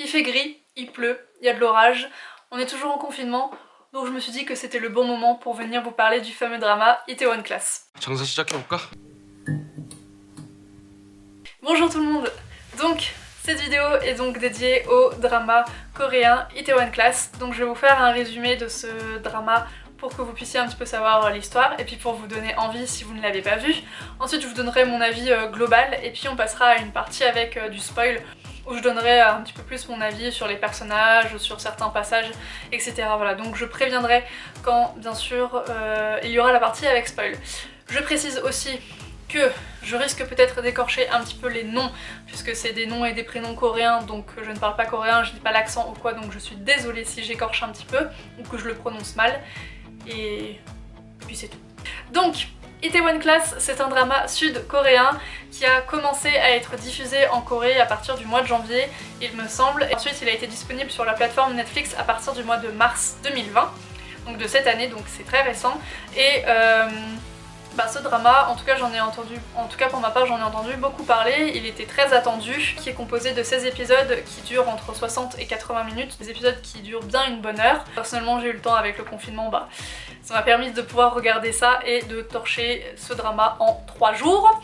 Il fait gris, il pleut, il y a de l'orage, on est toujours en confinement, donc je me suis dit que c'était le bon moment pour venir vous parler du fameux drama Itaewon Class. Bonjour tout le monde. Donc cette vidéo est donc dédiée au drama coréen Itaewon Class, donc je vais vous faire un résumé de ce drama pour que vous puissiez un petit peu savoir l'histoire et puis pour vous donner envie si vous ne l'avez pas vu. Ensuite je vous donnerai mon avis global et puis on passera à une partie avec du spoil où je donnerai un petit peu plus mon avis sur les personnages, sur certains passages, etc. Voilà, donc je préviendrai quand bien sûr il y aura la partie avec spoil. Je précise aussi que je risque peut-être d'écorcher un petit peu les noms puisque c'est des noms et des prénoms coréens, donc je ne parle pas coréen, je dis pas l'accent ou quoi, donc je suis désolée si j'écorche un petit peu ou que je le prononce mal. Et puis c'est tout. Donc Itaewon Class, c'est un drama sud-coréen qui a commencé à être diffusé en Corée à partir du mois de janvier, il me semble. Et ensuite il a été disponible sur la plateforme Netflix à partir du mois de mars 2020, donc de cette année, donc c'est très récent. Et ce drama, en tout cas j'en ai entendu, en tout cas pour ma part j'en ai entendu beaucoup parler, il était très attendu, qui est composé de 16 épisodes qui durent entre 60 et 80 minutes, des épisodes qui durent bien une bonne heure. Personnellement j'ai eu le temps avec le confinement, ça m'a permis de pouvoir regarder ça et de torcher ce drama en 3 jours.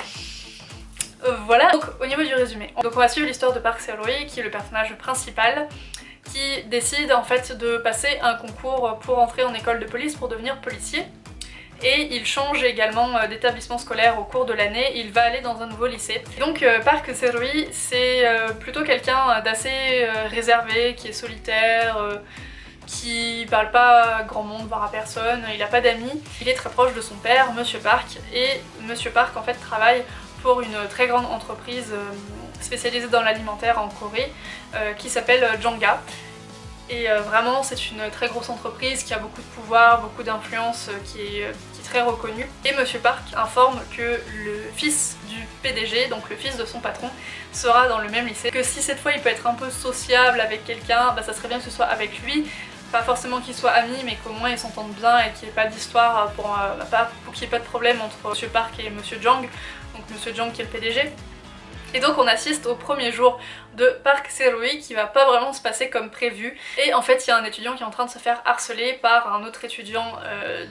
Voilà, donc au niveau du résumé. Donc on va suivre l'histoire de Park Se-roi qui est le personnage principal, qui décide en fait de passer un concours pour entrer en école de police pour devenir policier. Et il change également d'établissement scolaire au cours de l'année, il va aller dans un nouveau lycée. Donc Park Se-roi c'est plutôt quelqu'un d'assez réservé, qui est solitaire, qui parle pas à grand monde, voire à personne, il a pas d'amis. Il est très proche de son père, Monsieur Park, et Monsieur Park en fait travaille pour une très grande entreprise spécialisée dans l'alimentaire en Corée qui s'appelle Janga. Et vraiment c'est une très grosse entreprise qui a beaucoup de pouvoir, beaucoup d'influence, qui est très reconnue. Et Monsieur Park informe que le fils du PDG, donc le fils de son patron, sera dans le même lycée. Que si cette fois il peut être un peu sociable avec quelqu'un, ça serait bien que ce soit avec lui. Pas forcément qu'ils soient amis, mais qu'au moins ils s'entendent bien et qu'il n'y ait pas d'histoire pour qu'il n'y ait pas de problème entre Monsieur Park et Monsieur Jang, donc Monsieur Jang qui est le PDG. Et donc on assiste au premier jour de Park Se-roi qui va pas vraiment se passer comme prévu. Et en fait il y a un étudiant qui est en train de se faire harceler par un autre étudiant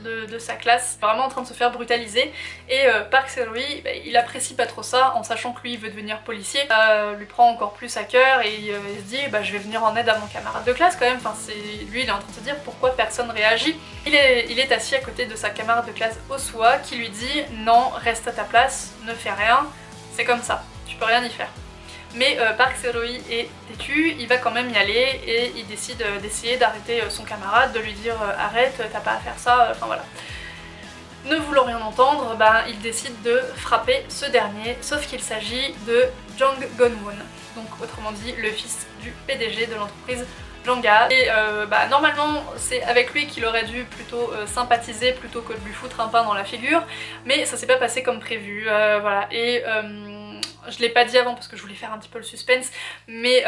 de sa classe, vraiment en train de se faire brutaliser. Et Park Se-roi il apprécie pas trop ça, en sachant que lui il veut devenir policier. Ça lui prend encore plus à cœur et il se dit je vais venir en aide à mon camarade de classe quand même. Enfin, lui il est en train de se dire pourquoi personne réagit. Il est assis à côté de sa camarade de classe Oswa qui lui dit non, reste à ta place, ne fais rien, c'est comme ça. Tu peux rien y faire. Mais Park Se-roi est têtu, il va quand même y aller et il décide d'essayer d'arrêter son camarade, de lui dire arrête, t'as pas à faire ça, enfin voilà. Ne voulant rien entendre, il décide de frapper ce dernier, sauf qu'il s'agit de Jang Gon-won, donc autrement dit le fils du PDG de l'entreprise Janga. Et normalement c'est avec lui qu'il aurait dû plutôt sympathiser plutôt que de lui foutre un pain dans la figure, mais ça s'est pas passé comme prévu, voilà. Et je l'ai pas dit avant parce que je voulais faire un petit peu le suspense, mais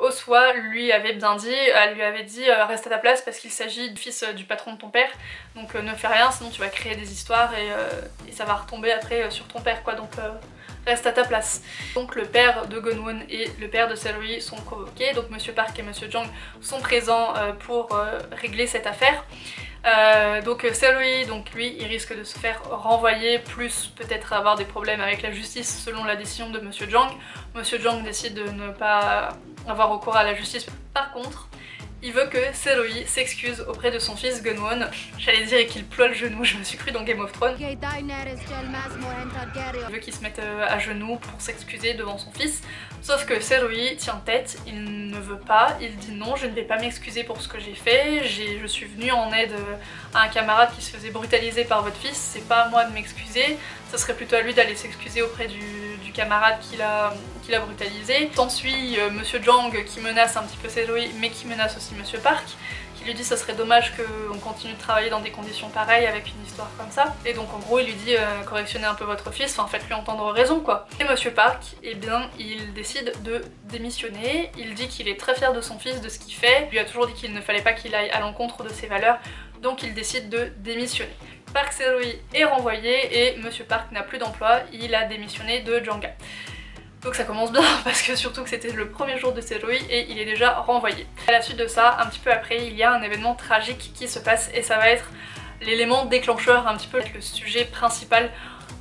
Oswa lui avait bien dit, elle lui avait dit reste à ta place parce qu'il s'agit du fils du patron de ton père, donc ne fais rien sinon tu vas créer des histoires et ça va retomber après sur ton père quoi, donc reste à ta place. Donc le père de Gon-won et le père de Se-roi sont convoqués, donc Monsieur Park et Monsieur Jang sont présents pour régler cette affaire. Donc Se-roi, donc lui il risque de se faire renvoyer, plus peut-être avoir des problèmes avec la justice selon la décision de Monsieur Jang. Monsieur Jang décide de ne pas avoir recours à la justice. Par contre il veut que Se-roi s'excuse auprès de son fils Gon-won. J'allais dire qu'il ploie le genou, je me suis cru dans Game of Thrones. Il veut qu'il se mette à genoux pour s'excuser devant son fils. Sauf que Se-roi tient tête, il ne veut pas, il dit non, je ne vais pas m'excuser pour ce que j'ai fait, je suis venue en aide à un camarade qui se faisait brutaliser par votre fils, c'est pas à moi de m'excuser, ça serait plutôt à lui d'aller s'excuser auprès du camarade qui l'a brutalisé. S'ensuit Monsieur Jang qui menace un petit peu Se-roi, mais qui menace aussi Monsieur Park, qui lui dit ça serait dommage qu'on continue de travailler dans des conditions pareilles avec une histoire comme ça. Et donc en gros il lui dit correctionnez un peu votre fils, enfin faites-lui entendre raison quoi. Et Monsieur Park, eh bien il décide de démissionner, il dit qu'il est très fier de son fils, de ce qu'il fait, il lui a toujours dit qu'il ne fallait pas qu'il aille à l'encontre de ses valeurs, donc il décide de démissionner. Park Se-roi est renvoyé et Monsieur Park n'a plus d'emploi, il a démissionné de Janga. Donc ça commence bien parce que surtout que c'était le premier jour de Seroi et il est déjà renvoyé. À la suite de ça, un petit peu après, il y a un événement tragique qui se passe et ça va être l'élément déclencheur, un petit peu le sujet principal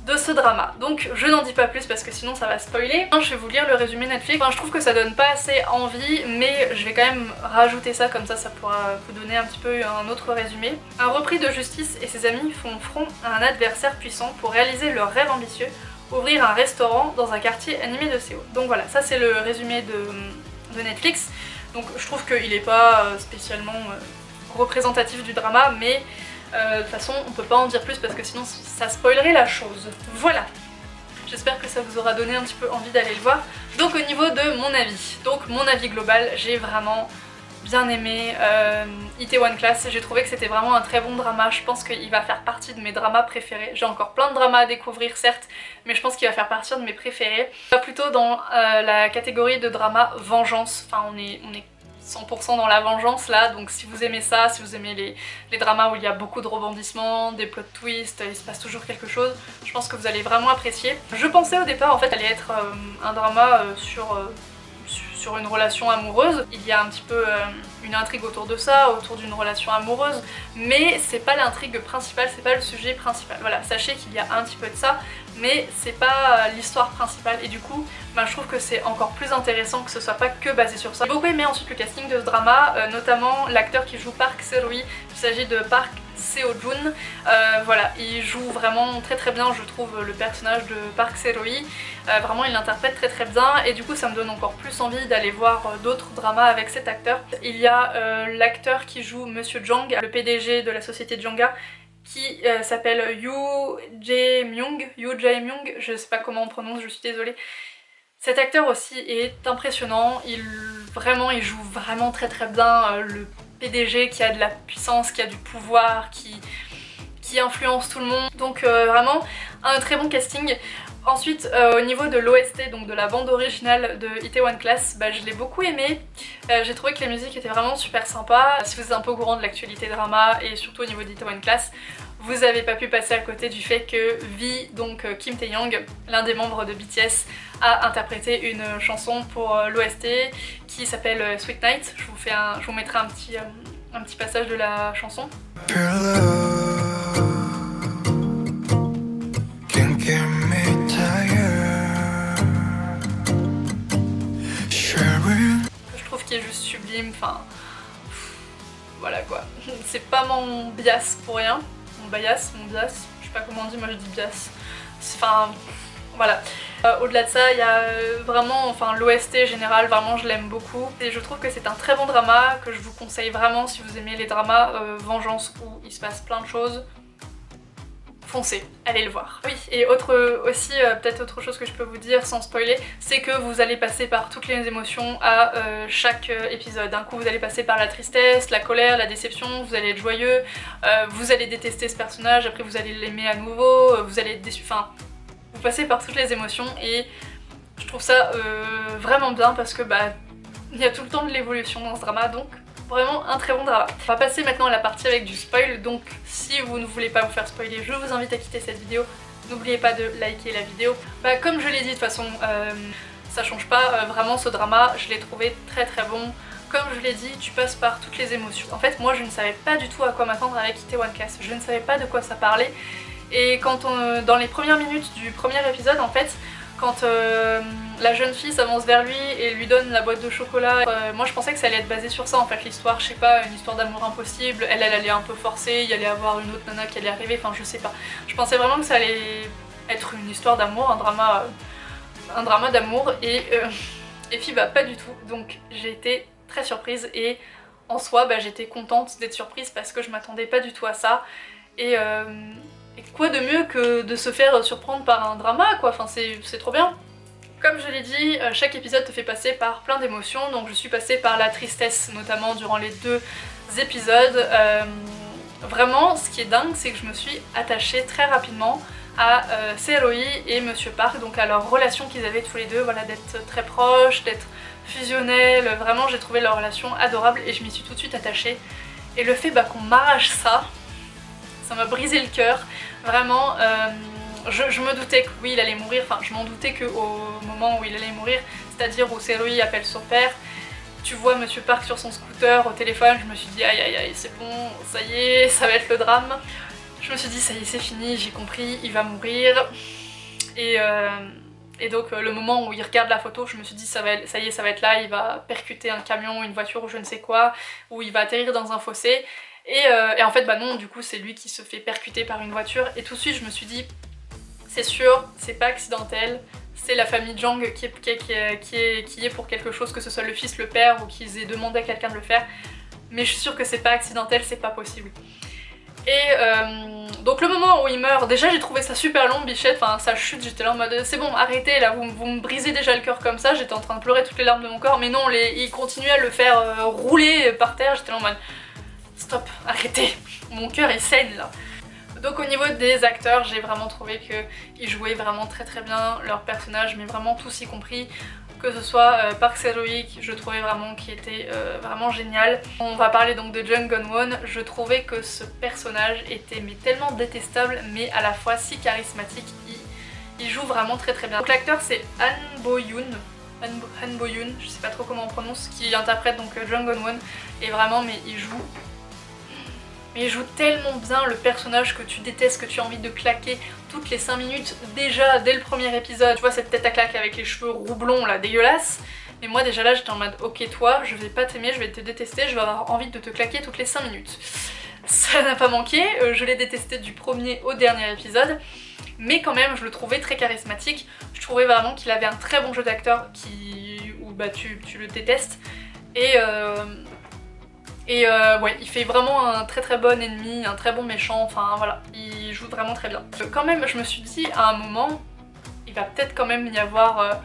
de ce drama. Donc je n'en dis pas plus parce que sinon ça va spoiler. Je vais vous lire le résumé Netflix. Enfin, je trouve que ça donne pas assez envie, mais je vais quand même rajouter ça, comme ça pourra vous donner un petit peu un autre résumé. Un repris de justice et ses amis font front à un adversaire puissant pour réaliser leur rêve ambitieux, ouvrir un restaurant dans un quartier animé de Séoul. Donc voilà, ça c'est le résumé de Netflix. Donc je trouve qu'il est pas spécialement représentatif du drama, mais de toute façon on peut pas en dire plus parce que sinon ça spoilerait la chose. Voilà, j'espère que ça vous aura donné un petit peu envie d'aller le voir. Donc au niveau de mon avis, donc mon avis global, j'ai vraiment bien aimé Itaewon Class. J'ai trouvé que c'était vraiment un très bon drama. Je pense qu'il va faire partie de mes dramas préférés. J'ai encore plein de dramas à découvrir certes, mais je pense qu'il va faire partie de mes préférés. Plutôt dans la catégorie de drama vengeance. Enfin on est 100% dans la vengeance là, donc si vous aimez ça, si vous aimez les dramas où il y a beaucoup de rebondissements, des plot twists, il se passe toujours quelque chose, je pense que vous allez vraiment apprécier. Je pensais au départ en fait allait être un drama sur une relation amoureuse. Il y a un petit peu une intrigue autour de ça, autour d'une relation amoureuse, mais c'est pas l'intrigue principale, c'est pas le sujet principal. Voilà, sachez qu'il y a un petit peu de ça, mais c'est pas l'histoire principale et du coup je trouve que c'est encore plus intéressant que ce soit pas que basé sur ça. J'ai beaucoup aimé ensuite le casting de ce drama, notamment l'acteur qui joue Park Seroi. Il s'agit de Park Seo-joon. Voilà, il joue vraiment très très bien, je trouve, le personnage de Park Seroi. Vraiment il l'interprète très très bien et du coup ça me donne encore plus envie d'aller voir d'autres dramas avec cet acteur. Il y a l'acteur qui joue Monsieur Jang, le PDG de la société Janga, qui s'appelle Yoo Jae-myung, je sais pas comment on prononce, je suis désolée. Cet acteur aussi est impressionnant, il joue vraiment très très bien le PDG qui a de la puissance, qui a du pouvoir, qui influence tout le monde. Donc vraiment un très bon casting. Ensuite au niveau de l'OST, donc de la bande originale de Itaewon Class, je l'ai beaucoup aimé. J'ai trouvé que les musiques étaient vraiment super sympas. Si vous êtes un peu au courant de l'actualité drama et surtout au niveau d'Itaewon Class, vous avez pas pu passer à côté du fait que V, donc Kim Tae-young, l'un des membres de BTS, a interprété une chanson pour l'OST qui s'appelle Sweet Night. Je vous mettrai un petit passage de la chanson. Je trouve qu'il est juste sublime, enfin voilà quoi. C'est pas mon bias pour rien. Mon bias, je sais pas comment on dit, moi je dis bias. Enfin voilà. Au-delà de ça, il y a vraiment, l'OST général, vraiment je l'aime beaucoup. Et je trouve que c'est un très bon drama, que je vous conseille vraiment si vous aimez les dramas vengeance où il se passe plein de choses. Foncez, allez le voir. Oui, et peut-être autre chose que je peux vous dire sans spoiler, c'est que vous allez passer par toutes les émotions à chaque épisode. D'un coup vous allez passer par la tristesse, la colère, la déception, vous allez être joyeux, vous allez détester ce personnage, après vous allez l'aimer à nouveau, vous allez être déçu, vous passez par toutes les émotions et je trouve ça vraiment bien parce que il y a tout le temps de l'évolution dans ce drama, donc vraiment un très bon drama. On va passer maintenant à la partie avec du spoil, donc si vous ne voulez pas vous faire spoiler, je vous invite à quitter cette vidéo. N'oubliez pas de liker la vidéo. Comme je l'ai dit, de toute façon, ça change pas, vraiment ce drama, je l'ai trouvé très très bon. Comme je l'ai dit, tu passes par toutes les émotions. En fait, moi je ne savais pas du tout à quoi m'attendre avec Itaewon Class, je ne savais pas de quoi ça parlait. Et dans les premières minutes du premier épisode, en fait, quand la jeune fille s'avance vers lui et lui donne la boîte de chocolat, moi je pensais que ça allait être basé sur ça en fait, l'histoire, je sais pas, une histoire d'amour impossible, elle allait un peu forcer, il y allait avoir une autre nana qui allait arriver, enfin je sais pas. Je pensais vraiment que ça allait être une histoire d'amour, un drama d'amour et puis pas du tout, donc j'ai été très surprise et en soi j'étais contente d'être surprise parce que je m'attendais pas du tout à ça et quoi de mieux que de se faire surprendre par un drama quoi, c'est trop bien. Comme je l'ai dit, chaque épisode te fait passer par plein d'émotions, donc je suis passée par la tristesse notamment durant les 2 épisodes. Vraiment ce qui est dingue c'est que je me suis attachée très rapidement à Seroi et Monsieur Park, donc à leur relation qu'ils avaient tous les deux, voilà, d'être très proches, d'être fusionnels, vraiment j'ai trouvé leur relation adorable et je m'y suis tout de suite attachée. Et le fait qu'on m'arrache ça m'a brisé le cœur, vraiment. je me doutais que oui il allait mourir, enfin je m'en doutais qu'au moment où il allait mourir, c'est-à-dire où Seruhi appelle son père, tu vois Monsieur Park sur son scooter au téléphone, je me suis dit aïe aïe aïe c'est bon, ça y est, ça va être le drame. Je me suis dit ça y est c'est fini, j'ai compris, il va mourir. Et donc le moment où il regarde la photo, je me suis dit ça y est ça va être là, il va percuter un camion, une voiture ou je ne sais quoi, ou il va atterrir dans un fossé. Et en fait bah non, du coup c'est lui qui se fait percuter par une voiture et tout de suite je me suis dit c'est sûr, c'est pas accidentel, c'est la famille Jang qui est pour quelque chose, que ce soit le fils, le père ou qu'ils aient demandé à quelqu'un de le faire, mais je suis sûre que c'est pas accidentel, c'est pas possible. Et donc le moment où il meurt, déjà j'ai trouvé ça super long, Bichette, enfin sa chute, j'étais là en mode c'est bon arrêtez là, vous me brisez déjà le cœur comme ça, j'étais en train de pleurer toutes les larmes de mon corps, mais non, il continuait à le faire rouler par terre, j'étais là en mode stop, arrêtez, mon cœur il saigne là. Donc au niveau des acteurs, j'ai vraiment trouvé qu'ils jouaient vraiment très très bien leurs personnages, mais vraiment tous y compris. Que ce soit Park Seruhi, je trouvais vraiment qu'il était vraiment génial. On va parler donc de Jung Gun-won, je trouvais que ce personnage était mais tellement détestable mais à la fois si charismatique, il joue vraiment très très bien. Donc l'acteur c'est Han Bo-yoon, je sais pas trop comment on prononce, qui interprète donc Jung Gun-won, et vraiment mais il joue tellement bien le personnage que tu détestes, que tu as envie de claquer toutes les 5 minutes. Déjà, dès le premier épisode, tu vois cette tête à claque avec les cheveux roublons là, dégueulasse. Mais moi déjà là j'étais en mode ok toi, je vais pas t'aimer, je vais te détester, je vais avoir envie de te claquer toutes les 5 minutes. Ça n'a pas manqué, je l'ai détesté du premier au dernier épisode. Mais quand même je le trouvais très charismatique. Je trouvais vraiment qu'il avait un très bon jeu d'acteur où bah, tu le détestes. Et ouais, il fait vraiment un très très bon ennemi, un très bon méchant, enfin voilà, il joue vraiment très bien. Quand même, je me suis dit à un moment, il va peut-être quand même y avoir...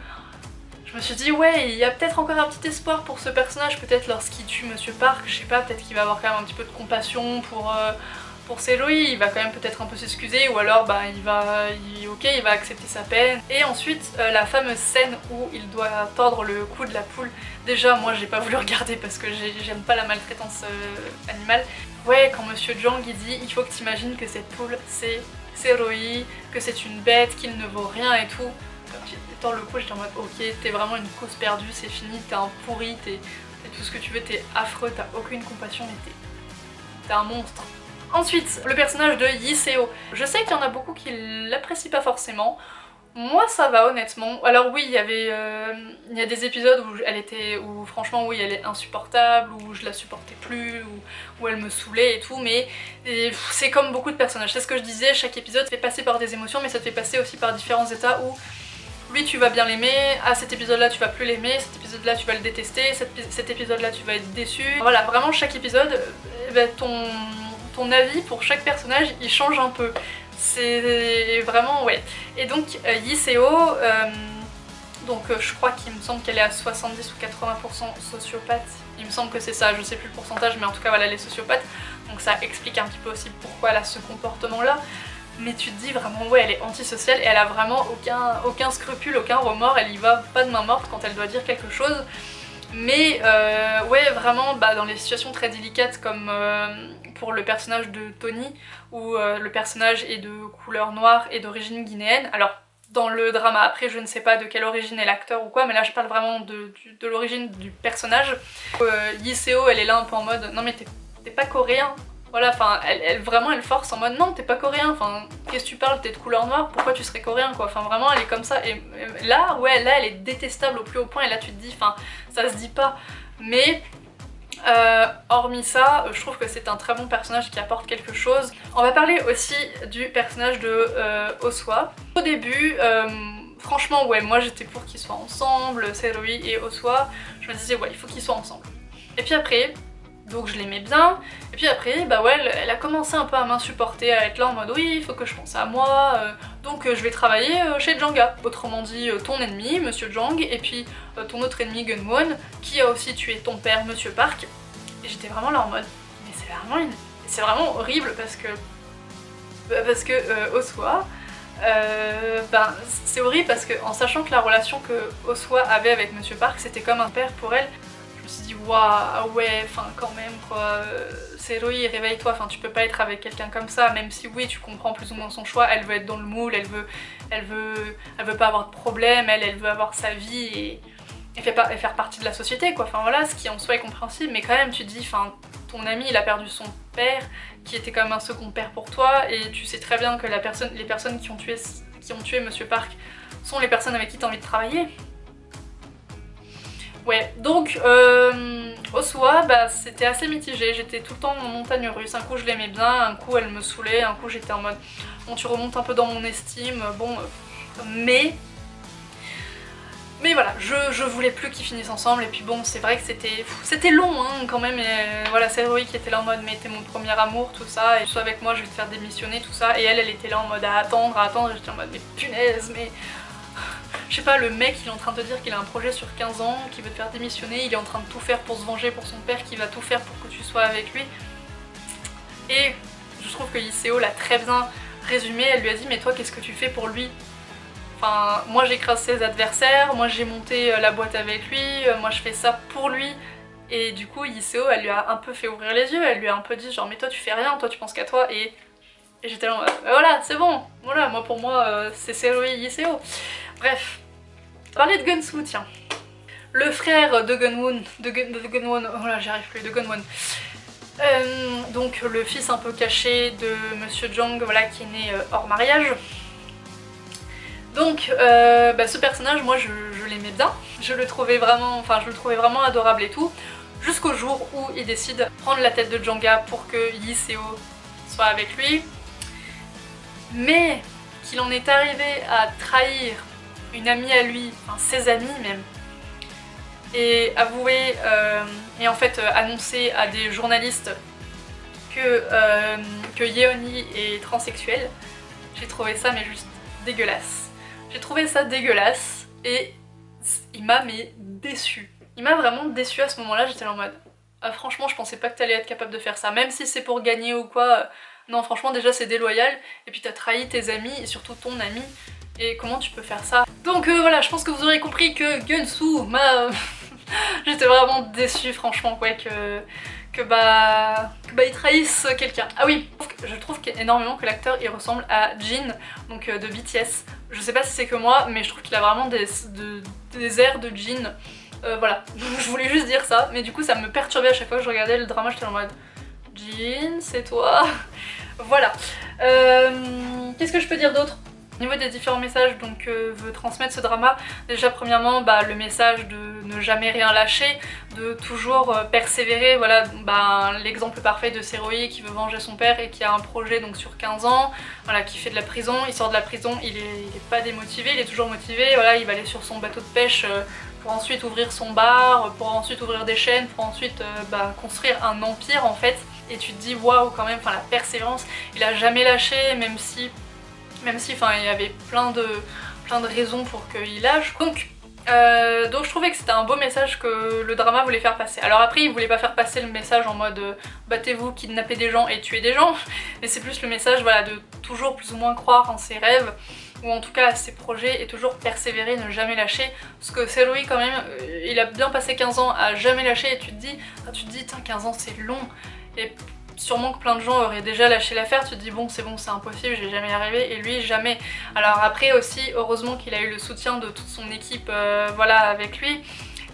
je me suis dit ouais, il y a peut-être encore un petit espoir pour ce personnage, peut-être lorsqu'il tue Monsieur Park, je sais pas, peut-être qu'il va avoir quand même un petit peu de compassion pour Seruhi, il va quand même peut-être un peu s'excuser, ou alors bah il va accepter sa peine. Et ensuite la fameuse scène où il doit tordre le cou de la poule, déjà moi j'ai pas voulu regarder parce que j'aime pas la maltraitance animale. Ouais, quand Monsieur Jang il dit il faut que t'imagines que cette poule c'est Seruhi, que c'est une bête, qu'il ne vaut rien et tout. Quand il tord le cou j'étais en mode ok, t'es vraiment une cause perdue, c'est fini, t'es un pourri, t'es tout ce que tu veux, t'es affreux, t'as aucune compassion, mais t'es un monstre. Ensuite, le personnage de Yi Seo. Je sais qu'il y en a beaucoup qui l'apprécient pas forcément. Moi ça va honnêtement. Alors oui, il y a des épisodes où franchement oui elle est insupportable, où je la supportais plus, où elle me saoulait et tout, mais c'est comme beaucoup de personnages. C'est ce que je disais, chaque épisode te fait passer par des émotions, mais ça te fait passer aussi par différents états où lui tu vas bien l'aimer, à cet épisode là tu vas plus l'aimer, cet épisode là tu vas le détester, cet épisode là tu vas être déçu. Voilà, vraiment chaque épisode, ton avis pour chaque personnage il change un peu. C'est vraiment ouais. Et donc Yi Seo, donc je crois qu'il me semble qu'elle est à 70 ou 80% sociopathe. Il me semble que c'est ça, je sais plus le pourcentage, mais en tout cas voilà elle est sociopathe. Donc ça explique un petit peu aussi pourquoi elle a ce comportement là. Mais tu te dis vraiment ouais elle est antisociale et elle a vraiment aucun scrupule, aucun remords, elle y va pas de main morte quand elle doit dire quelque chose. Mais ouais vraiment bah, dans les situations très délicates comme pour le personnage de Tony où le personnage est de couleur noire et d'origine guinéenne. Alors dans le drama après je ne sais pas de quelle origine est l'acteur ou quoi, mais là je parle vraiment de l'origine du personnage. Yi Seo elle est là un peu en mode non mais t'es pas coréen. Voilà, enfin, vraiment elle force en mode non t'es pas coréen, enfin qu'est-ce que tu parles, t'es de couleur noire, pourquoi tu serais coréen quoi, enfin vraiment elle est comme ça, et là ouais là elle est détestable au plus haut point et là tu te dis, enfin ça se dit pas, mais hormis ça je trouve que c'est un très bon personnage qui apporte quelque chose. On va parler aussi du personnage de Oswa. Au début franchement ouais moi j'étais pour qu'ils soient ensemble, Seruhi et Oswa, je me disais ouais il faut qu'ils soient ensemble, et puis après donc je l'aimais bien, et puis après bah ouais elle a commencé un peu à m'insupporter, à être là en mode oui il faut que je pense à moi, donc je vais travailler chez Janga, autrement dit ton ennemi Monsieur Jang, et puis ton autre ennemi Gun-won qui a aussi tué ton père Monsieur Park. Et j'étais vraiment là en mode mais c'est vraiment horrible parce que Oswa ben c'est horrible parce que en sachant que la relation que Oswa avait avec Monsieur Park c'était comme un père pour elle, je me suis dit waouh ouais, enfin quand même quoi, Serohi réveille-toi, enfin tu peux pas être avec quelqu'un comme ça, même si oui tu comprends plus ou moins son choix, elle veut être dans le moule, elle veut pas avoir de problème, elle veut avoir sa vie et faire partie de la société quoi, enfin voilà, ce qui en soi est compréhensible, mais quand même tu te dis, enfin ton ami il a perdu son père, qui était comme un second père pour toi, et tu sais très bien que les personnes qui ont tué Monsieur Park sont les personnes avec qui tu as envie de travailler. Ouais, donc Osuwa, bah, c'était assez mitigé, j'étais tout le temps en montagne russe, un coup je l'aimais bien, un coup elle me saoulait, un coup j'étais en mode bon tu remontes un peu dans mon estime, bon mais voilà, je voulais plus qu'ils finissent ensemble, et puis bon c'est vrai que c'était long hein, quand même, et voilà, c'est Serohi qui était là en mode mais t'es mon premier amour, tout ça, et sois avec moi je vais te faire démissionner, tout ça, et elle était là en mode à attendre, et j'étais en mode mais punaise, mais je sais pas, le mec il est en train de te dire qu'il a un projet sur 15 ans, qu'il veut te faire démissionner, il est en train de tout faire pour se venger pour son père, qui va tout faire pour que tu sois avec lui. Et je trouve que Iseo l'a très bien résumé, elle lui a dit mais toi qu'est-ce que tu fais pour lui? Enfin, moi j'écrase ses adversaires, moi j'ai monté la boîte avec lui, moi je fais ça pour lui. Et du coup Iseo elle lui a un peu fait ouvrir les yeux, elle lui a un peu dit genre mais toi tu fais rien, toi tu penses qu'à toi, et j'étais là voilà c'est bon, voilà moi pour moi c'est Serohi Iseo. Bref, parler de Gunsu, tiens. Le frère de Gunwon, oh là j'y arrive plus, de Gunwon. Donc le fils un peu caché de Monsieur Jang, voilà, qui est né hors mariage. Donc bah, ce personnage, moi je l'aimais bien, je le trouvais vraiment adorable et tout, jusqu'au jour où il décide de prendre la tête de Janga pour que Iseo soit avec lui. Mais qu'il en est arrivé à trahir une amie à lui, enfin ses amis même, et avouer, et en fait annoncer à des journalistes que Yeoni est transsexuel, j'ai trouvé ça mais juste dégueulasse. J'ai trouvé ça dégueulasse et il m'a déçue. Il m'a vraiment déçue à ce moment-là, j'étais en mode ah, franchement je pensais pas que t'allais être capable de faire ça, même si c'est pour gagner ou quoi, non franchement déjà c'est déloyal, et puis t'as trahi tes amis et surtout ton ami. Et comment tu peux faire ça? Donc voilà, je pense que vous aurez compris que Gunsu m'a... J'étais vraiment déçue franchement quoi, que il trahisse quelqu'un. Ah oui, je trouve énormément que l'acteur il ressemble à Jin, donc de BTS. Je sais pas si c'est que moi, mais je trouve qu'il a vraiment des airs de Jin. Voilà, je voulais juste dire ça, mais du coup ça me perturbait à chaque fois que je regardais le drama, j'étais en mode Jin, c'est toi? Voilà. Qu'est-ce que je peux dire d'autre? Au niveau des différents messages donc veut transmettre ce drama, déjà premièrement bah, le message de ne jamais rien lâcher, de toujours persévérer, voilà bah, l'exemple parfait de Serohi qui veut venger son père et qui a un projet donc sur 15 ans, voilà, qui fait de la prison, il sort de la prison, il est pas démotivé, il est toujours motivé, voilà, il va aller sur son bateau de pêche pour ensuite ouvrir son bar, pour ensuite ouvrir des chaînes, pour ensuite bah, construire un empire en fait, et tu te dis waouh quand même, enfin la persévérance, il a jamais lâché, même si enfin il y avait plein de raisons pour qu'il lâche. Donc je trouvais que c'était un beau message que le drama voulait faire passer. Alors après il voulait pas faire passer le message en mode battez-vous, kidnappez des gens et tuez des gens, mais c'est plus le message voilà, de toujours plus ou moins croire en ses rêves, ou en tout cas à ses projets, et toujours persévérer, ne jamais lâcher. Parce que Serohi quand même, il a bien passé 15 ans à jamais lâcher, et tu te dis 15 ans c'est long, et sûrement que plein de gens auraient déjà lâché l'affaire, tu te dis bon c'est impossible, je vais jamais y arriver, et lui jamais. Alors après aussi heureusement qu'il a eu le soutien de toute son équipe voilà avec lui,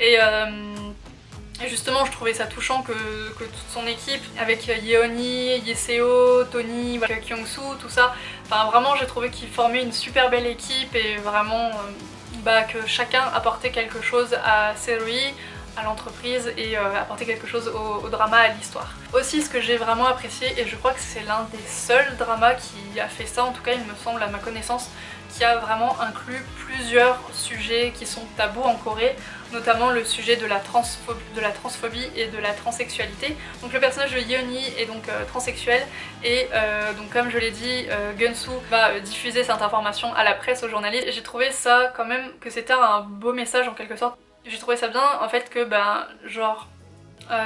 et justement je trouvais ça touchant que toute son équipe avec Yeoni, Yeseo, Tony, voilà, Kyungsu, tout ça, enfin vraiment j'ai trouvé qu'ils formaient une super belle équipe, et vraiment bah, que chacun apportait quelque chose à Serohi, à l'entreprise, et apporter quelque chose au drama, à l'histoire. Aussi ce que j'ai vraiment apprécié, et je crois que c'est l'un des seuls dramas qui a fait ça, en tout cas il me semble à ma connaissance, qui a vraiment inclus plusieurs sujets qui sont tabous en Corée, notamment le sujet de la transphobie et de la transsexualité. Donc le personnage de Yeoni est donc transsexuel, et donc comme je l'ai dit, Gunsu va diffuser cette information à la presse, aux journalistes, et j'ai trouvé ça quand même que c'était un beau message en quelque sorte. J'ai trouvé ça bien en fait que ben genre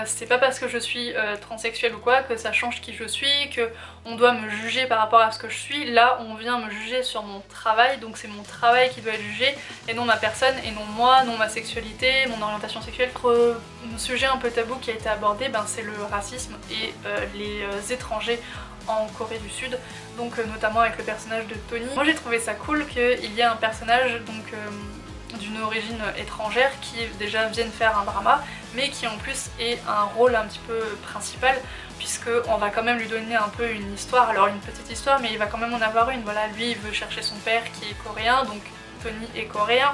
c'est pas parce que je suis transsexuelle ou quoi que ça change qui je suis, que on doit me juger par rapport à ce que je suis. Là on vient me juger sur mon travail, donc c'est mon travail qui doit être jugé et non ma personne, et non moi, non ma sexualité, mon orientation sexuelle. Autre sujet un peu tabou qui a été abordé, c'est le racisme et les étrangers en Corée du Sud, donc notamment avec le personnage de Tony. Moi j'ai trouvé ça cool qu'il y ait un personnage donc d'une origine étrangère qui déjà vienne faire un drama, mais qui en plus ait un rôle un petit peu principal, puisque on va quand même lui donner un peu une histoire, alors une petite histoire, mais il va quand même en avoir une. Voilà, lui il veut chercher son père qui est coréen, donc Tony est coréen,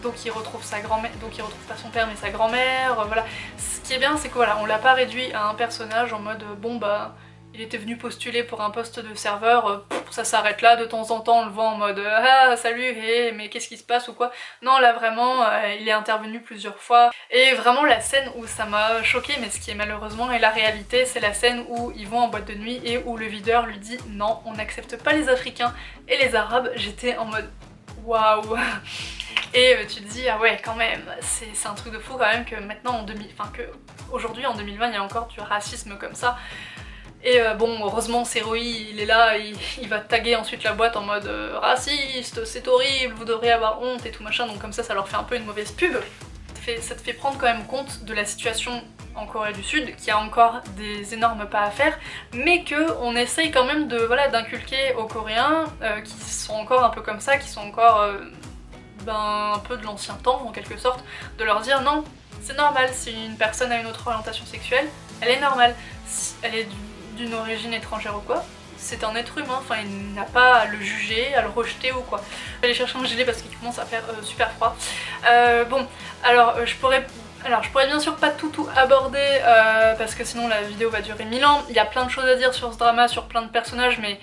donc il retrouve sa grand-mère, donc il retrouve pas son père mais sa grand-mère, voilà. Ce qui est bien c'est que voilà, on l'a pas réduit à un personnage en mode bon bah il était venu postuler pour un poste de serveur, ça s'arrête là, de temps en temps on le voit en mode ah salut, hey, mais qu'est-ce qui se passe ou quoi. Non là vraiment il est intervenu plusieurs fois, et vraiment la scène où ça m'a choquée, mais ce qui est malheureusement est la réalité, c'est la scène où ils vont en boîte de nuit et où le videur lui dit non on n'accepte pas les Africains et les Arabes. J'étais en mode waouh. Et tu te dis ah ouais quand même, c'est un truc de fou quand même que maintenant aujourd'hui en 2020 il y a encore du racisme comme ça. Et bon, heureusement Seroi il est là, il va taguer ensuite la boîte en mode raciste, c'est horrible, vous devriez avoir honte et tout machin, donc comme ça leur fait un peu une mauvaise pub. Ça te fait prendre quand même compte de la situation en Corée du Sud, qui a encore des énormes pas à faire, mais qu'on essaye quand même de voilà, d'inculquer aux Coréens qui sont encore un peu comme ça, qui sont encore un peu de l'ancien temps en quelque sorte, de leur dire non, c'est normal, si une personne a une autre orientation sexuelle, elle est normale, si elle est d'une origine étrangère ou quoi, c'est un être humain, enfin il n'a pas à le juger, à le rejeter ou quoi. Je vais aller chercher un gilet parce qu'il commence à faire super froid. Bon, alors je pourrais bien sûr pas tout aborder parce que sinon la vidéo va durer 1000 ans. Il y a plein de choses à dire sur ce drama, sur plein de personnages, mais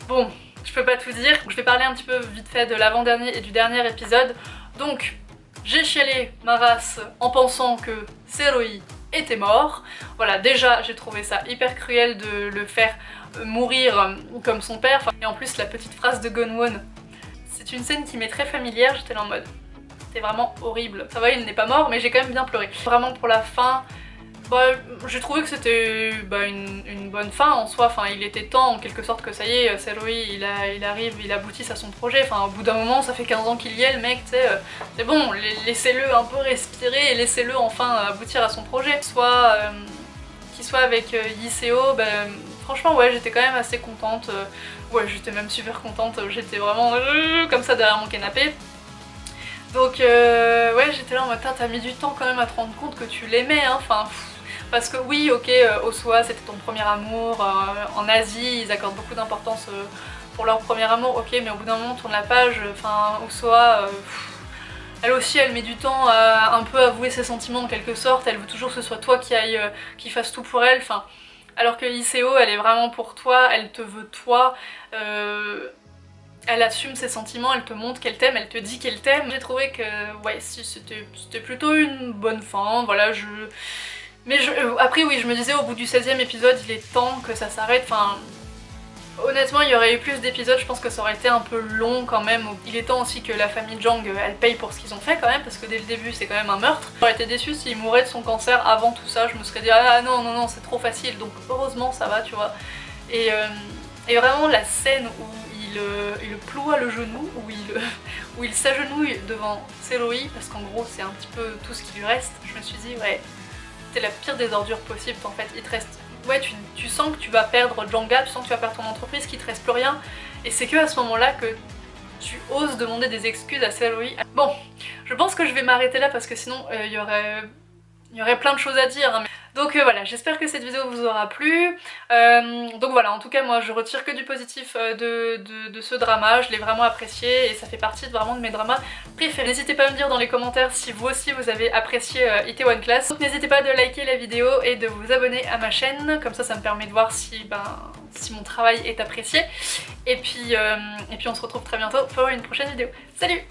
bon, je peux pas tout dire. Je vais parler un petit peu vite fait de l'avant-dernier et du dernier épisode. Donc, j'ai chialé ma race en pensant que Seroi était mort. Voilà, déjà j'ai trouvé ça hyper cruel de le faire mourir comme son père. Et en plus la petite phrase de Gunwon, c'est une scène qui m'est très familière, j'étais là en mode c'était vraiment horrible. Ça va, il n'est pas mort mais j'ai quand même bien pleuré. Vraiment pour la fin, j'ai trouvé que c'était une bonne fin en soi, enfin il était temps en quelque sorte que ça y est, Seroi il arrive, il aboutisse à son projet, enfin au bout d'un moment ça fait 15 ans qu'il y est le mec, tu sais, c'est bon, laissez-le un peu respirer et laissez-le enfin aboutir à son projet. Qu'il soit avec Yiseo, franchement ouais j'étais quand même assez contente, ouais j'étais même super contente, j'étais vraiment comme ça derrière mon canapé. Donc ouais j'étais là en mode t'as mis du temps quand même à te rendre compte que tu l'aimais, hein, enfin parce que oui ok Hosoa c'était ton premier amour, en Asie ils accordent beaucoup d'importance pour leur premier amour, ok, mais au bout d'un moment tourne la page, enfin Hosoa elle aussi elle met du temps à un peu avouer ses sentiments en quelque sorte, elle veut toujours que ce soit toi qui fasse tout pour elle, enfin alors que Yiseo elle est vraiment pour toi, elle te veut toi, elle assume ses sentiments, elle te montre qu'elle t'aime, elle te dit qu'elle t'aime. J'ai trouvé que ouais si c'était plutôt une bonne fin, voilà mais après oui je me disais au bout du 16e épisode il est temps que ça s'arrête, enfin honnêtement il y aurait eu plus d'épisodes, je pense que ça aurait été un peu long quand même. Il est temps aussi que la famille Jang elle paye pour ce qu'ils ont fait quand même, parce que dès le début c'est quand même un meurtre. J'aurais été déçue s'il mourait de son cancer avant tout ça, je me serais dit ah non c'est trop facile, donc heureusement ça va tu vois. Et vraiment la scène où il ploie le genou, où il s'agenouille devant Seroi, parce qu'en gros c'est un petit peu tout ce qui lui reste, je me suis dit ouais c'est la pire des ordures possibles en fait, il te reste... Ouais tu sens que tu vas perdre Janga, tu sens que tu vas perdre ton entreprise, qu'il te reste plus rien, et c'est que à ce moment là que tu oses demander des excuses à Seroi. Bon, je pense que je vais m'arrêter là parce que sinon il y aurait plein de choses à dire, hein. Donc voilà, j'espère que cette vidéo vous aura plu. Donc voilà, en tout cas moi je retire que du positif de ce drama, je l'ai vraiment apprécié et ça fait partie vraiment de mes dramas préférés. N'hésitez pas à me dire dans les commentaires si vous aussi vous avez apprécié Itaewon Class. Donc n'hésitez pas de liker la vidéo et de vous abonner à ma chaîne, comme ça me permet de voir si mon travail est apprécié. Et puis on se retrouve très bientôt pour une prochaine vidéo. Salut!